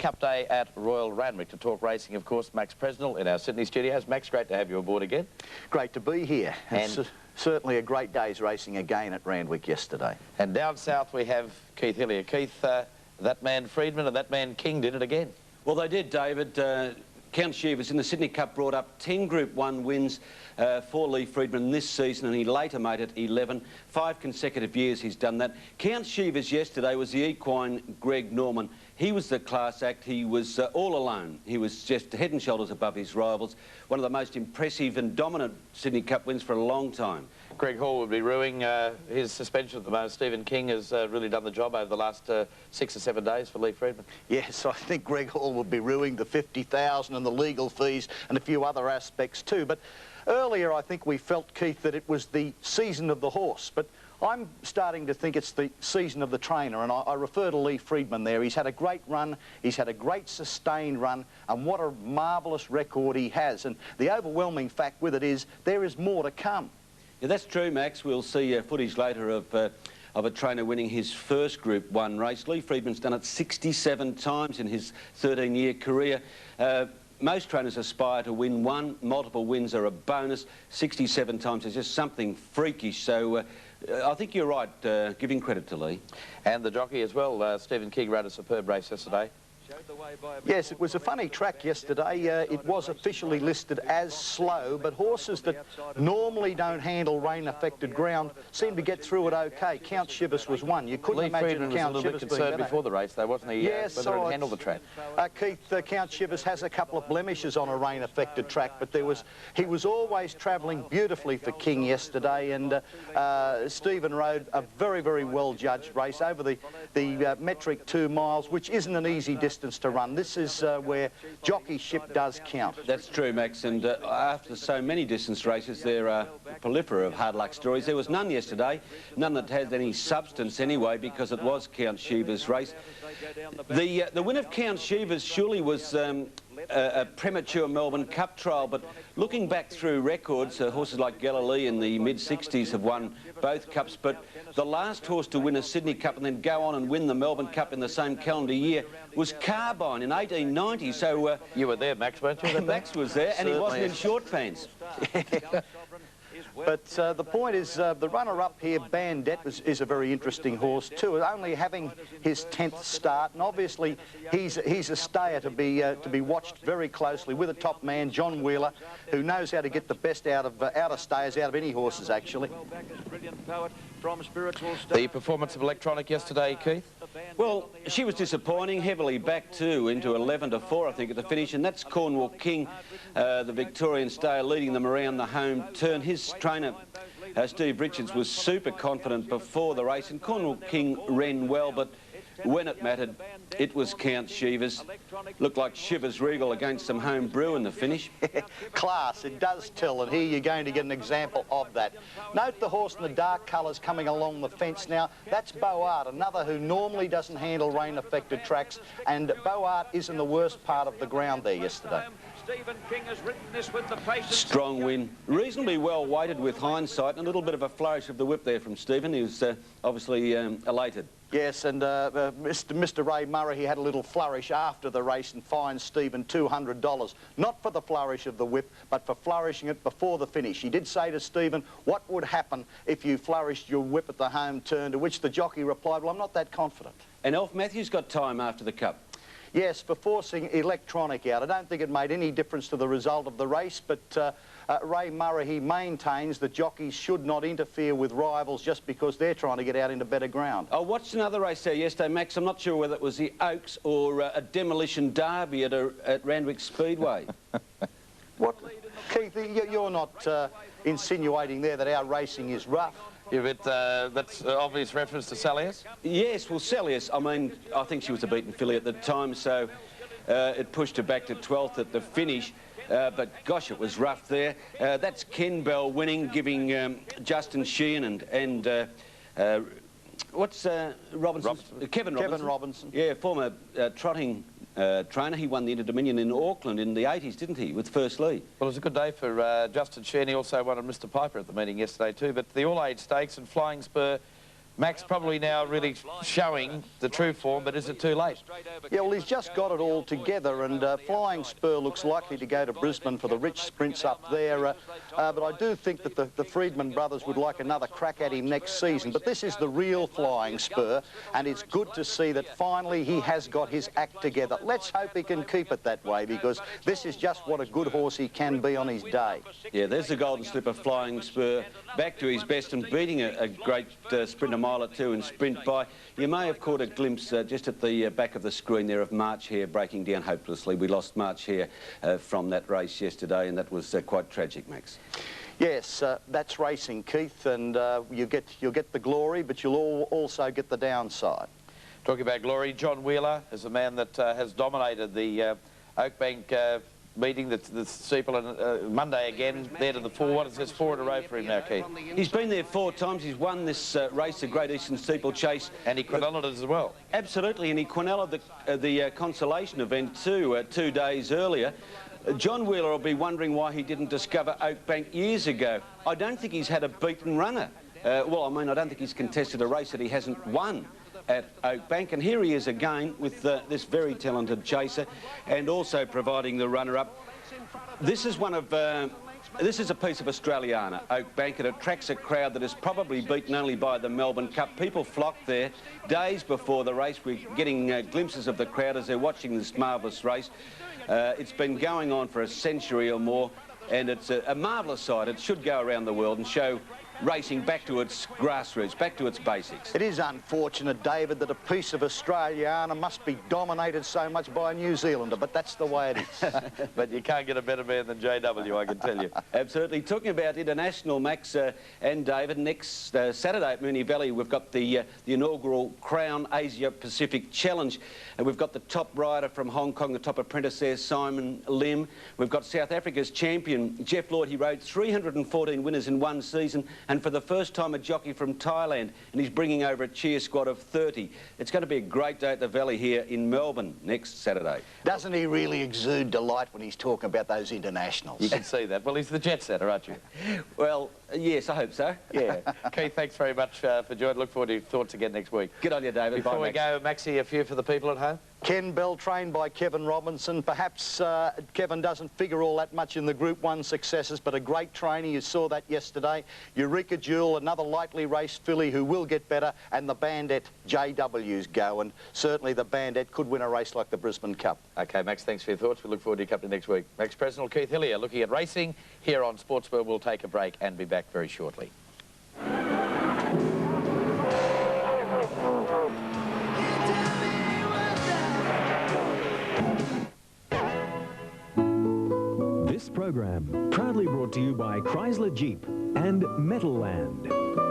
Cup Day at Royal Randwick. To talk racing, of course, Max Presnell in our Sydney studios. Max, great to have you aboard again. Great to be here. And it's certainly a great day's racing again at Randwick yesterday. And down south we have Keith Hillier. Keith, that man Friedman and that man King did it again. Well, they did, David. Count Shivers in the Sydney Cup brought up 10 Group 1 wins for Lee Friedman this season, and he later made it 11. 5 consecutive years he's done that. Count Shivers yesterday was the equine Greg Norman. He was the class act. He was all alone. He was just head and shoulders above his rivals. One of the most impressive and dominant Sydney Cup wins for a long time. Greg Hall would be ruining his suspension at the moment. Stephen King has really done the job over the last 6 or 7 days for Lee Friedman. Yes, I think Greg Hall would be ruining the 50,000 and the legal fees and a few other aspects too. But earlier I think we felt, Keith, that it was the season of the horse. But I'm starting to think it's the season of the trainer, and I refer to Lee Friedman there. He's had a great run, he's had a great sustained run, and what a marvellous record he has. And the overwhelming fact with it is there is more to come. Yeah, that's true, Max. We'll see footage later of a trainer winning his first Group 1 race. Lee Friedman's done it 67 times in his 13-year career. Most trainers aspire to win one. Multiple wins are a bonus. 67 times is just something freakish. So I think you're right, giving credit to Lee. And the jockey as well. Stephen King ran a superb race yesterday. Yes, it was a funny track yesterday. It was officially listed as slow, but horses that normally don't handle rain-affected ground seem to get through it okay. Count Shivers was one. You couldn't imagine Count Shivers being better. Lee Friedman was a little bit concerned before the race, though, wasn't he? Yes, whether it handled the track. Keith, Count Shivers has a couple of blemishes on a rain-affected track, but he was always travelling beautifully for King yesterday, and Stephen rode a very, very well-judged race over the metric 2 miles, which isn't an easy distance to run. This is where jockeyship does count. That's true, Max, and after so many distance races, there are a plethora of hard luck stories. There was none yesterday, none that had any substance anyway, because it was Count Shivers' race. The win of Count Shivers surely was a premature Melbourne Cup trial, but looking back through records, horses like Galilee in the mid-60s have won both Cups, but the last horse to win a Sydney Cup and then go on and win the Melbourne Cup in the same calendar year was Carbine in 1890, so... you were there, Max, weren't you? Max was there, and he wasn't in short pants. But the point is, the runner-up here, Bandit, is a very interesting horse too, only having his 10th start, and obviously he's a stayer to be watched very closely with a top man, John Wheeler, who knows how to get the best out of stayers, out of any horses actually. The performance of Electronic yesterday, Keith? Well, she was disappointing, heavily back too, into 11-4, I think, at the finish, and that's Cornwall King, the Victorian stayer, leading them around the home turn. His trainer, Steve Richards, was super confident before the race, and Cornwall King ran well, but when it mattered, it was Count Shivers. Looked like Shivers Regal against some home brew in the finish. Class, it does tell, and here you're going to get an example of that. Note the horse in the dark colours coming along the fence now. That's Boart, another who normally doesn't handle rain-affected tracks, and Boart is in the worst part of the ground there yesterday. Strong win, reasonably well weighted with hindsight, and a little bit of a flourish of the whip there from Stephen. He was obviously elated. Yes, and Mr. Ray Murray, he had a little flourish after the race and fined Stephen $200. Not for the flourish of the whip, but for flourishing it before the finish. He did say to Stephen, what would happen if you flourished your whip at the home turn, to which the jockey replied, well, I'm not that confident. And Elf Matthews got time after the Cup. Yes, for forcing Electronic out. I don't think it made any difference to the result of the race, but Ray Murray, he maintains that jockeys should not interfere with rivals just because they're trying to get out into better ground. I watched another race there yesterday, Max. I'm not sure whether it was the Oaks or a demolition derby at Randwick Speedway. What? Keith, you're not insinuating there that our racing is rough? Yeah, but that's obvious reference to Salius? Yes, well, Salius, I mean, I think she was a beaten filly at the time, so it pushed her back to 12th at the finish. But gosh, it was rough there. That's Ken Bell winning, giving Justin Sheehan and what's Robinson? Kevin Robinson. Yeah, former trotting trainer. He won the Inter-Dominion in Auckland in the 80s, didn't he, with First Lee? Well, it was a good day for Justin Sheehan. He also won Mr Piper at the meeting yesterday too. But the all-age stakes and Flying Spur Max probably now really showing the true form, but is it too late? Yeah, well, he's just got it all together, and Flying Spur looks likely to go to Brisbane for the rich sprints up there. But I do think that the Friedman brothers would like another crack at him next season. But this is the real Flying Spur, and it's good to see that finally he has got his act together. Let's hope he can keep it that way, because this is just what a good horse he can be on his day. Yeah, there's the Golden Slipper Flying Spur, back to his best and beating a great sprinter mile or two in sprint by. You may have caught a glimpse just at the back of the screen there of March Hare breaking down hopelessly. We lost March Hare from that race yesterday, and that was quite tragic, Max. Yes, that's racing, Keith, and you'll get the glory, but you'll also get the downside. Talking about glory, John Wheeler is a man that has dominated the Oakbank meeting, the steeple on Monday again, there to the 4. What is this, 4 in a row for him now, Keith? He's been there 4 times. He's won this race, the Great Eastern Steeplechase. And he quinelled it as well. Absolutely, and he quinelled the consolation event too 2 days earlier. John Wheeler will be wondering why he didn't discover Oakbank years ago. I don't think he's had a beaten runner. Well, I mean, I don't think he's contested a race that he hasn't won at Oakbank, and here he is again with this very talented chaser, and also providing the runner-up. This is one of this is a piece of Australiana, Oakbank. It attracts a crowd that is probably beaten only by the Melbourne Cup. People flock there days before the race. We're getting glimpses of the crowd as they're watching this marvellous race. It's been going on for a century or more, and it's a marvellous sight. It should go around the world and show racing back to its grassroots, back to its basics. It is unfortunate, David, that a piece of Australiana must be dominated so much by a New Zealander, but that's the way it is. But you can't get a better man than JW, I can tell you. Absolutely. Talking about international, Max and David, next Saturday at Moonee Valley, we've got the inaugural Crown Asia Pacific Challenge. And we've got the top rider from Hong Kong, the top apprentice there, Simon Lim. We've got South Africa's champion, Jeff Lloyd. He rode 314 winners in one season, and for the first time a jockey from Thailand, and he's bringing over a cheer squad of 30. It's going to be a great day at the Valley here in Melbourne next Saturday. Doesn't he really exude delight when he's talking about those internationals? You can see that. Well, he's the jet setter, aren't you? Well, yes, I hope so. Yeah. Keith, thanks very much for joining. Look forward to your thoughts again next week. Good on you, David. Before we go, Maxie, a few for the people at home? Ken Bell, trained by Kevin Robinson. Perhaps Kevin doesn't figure all that much in the Group 1 successes, but a great trainer. You saw that yesterday. Eureka Jewel, another lightly raced filly who will get better, and the Bandit JW's go, and certainly the Bandit could win a race like the Brisbane Cup. OK, Max, thanks for your thoughts. We look forward to your company next week. Max President Keith Hillier looking at racing here on Sportsworld. We'll take a break and be back very shortly. This program proudly brought to you by Chrysler Jeep and Metalland.